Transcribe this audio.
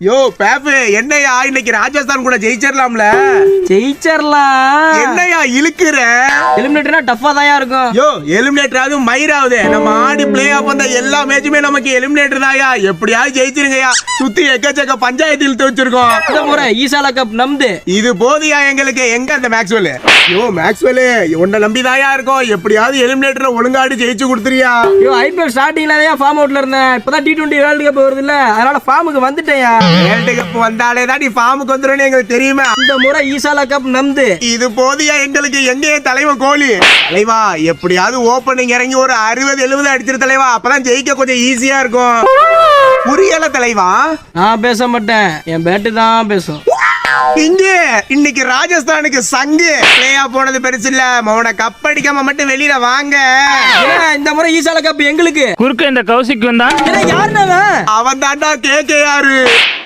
யோ பேப்பு என்னையா இன்னைக்கு ராஜஸ்தான் கூட ஜெயிச்சிடலாம்ல? ஜெயிச்சிடலாம். என்னையா இழுக்குற? எலிமினேட்டர்னா டஃபா தான் இருக்கும். யோ எலிமினேட்டர் அது மயிராவது. நம்ம ஆடி பிளே ஆஃப் வந்த எல்லா மேட்சுமே நமக்கு எலிமினேட்டர் தான்யா. எப்படியாவது ஜெயிச்சிருங்கயா. சுத்தி எக்கச்சக்க பஞ்சாயத்து இழுத்து வச்சிருக்கோம். இந்த முறை ஈசாலா கப் நம்பு. இது போதியா எங்களுக்கு. எங்க அந்த மேக்ஸ்வெல்? யோ மேக்ஸ்வெல் உன்னை நம்பிதாயா இருக்கோம். எப்படியாவது எலிமினேட்டர்ல ஒழுங்காடி ஜெயிச்சு கொடுத்துறியா? ஐயோ ஐபிஎல் ஸ்டார்டிங்ல தான் ஃபார்ம் அவுட்ல இருந்தேன். இப்பதான் T20 வேர்ல்டு கப் வருது இல்ல, அதனால ஃபார்முக்கு வந்துட்டேன்யா. வேர்ல்டு கப் வந்தாலே தான் நீ ஃபார்முக்கு வந்துருன்னு எங்களுக்கு தெரியுமே. இந்த முறை ஈசாலா கப் நம்பு. இது போதியா எங்களுக்கு. எங்கே தலைவன் கோலி? தலைவா எப்படியாவது ஓப்பனிங் இறங்கி ஒரு 60-70 அடிச்சிரு தலைவா. அப்பதான் ஜெயிக்க கொஞ்சம் ஈஸியா இருக்கும். புரியல தலைவா. நான் பேச மாட்டேன், என் பேட்டு தான் பேசும். இங்க இன்னைக்கு ராஜஸ்தானுக்கு சங்கு பிளே ஆஃப் போனது பெருசு இல்ல. மௌன கப் அடிக்காம மட்டும் வெளியில வாங்க. இந்த முறை ஈசாலா கப் எங்களுக்கு. குறுக்க இந்த கௌசிக் வந்தா யாருன்னா அவன் தாண்டா KKR.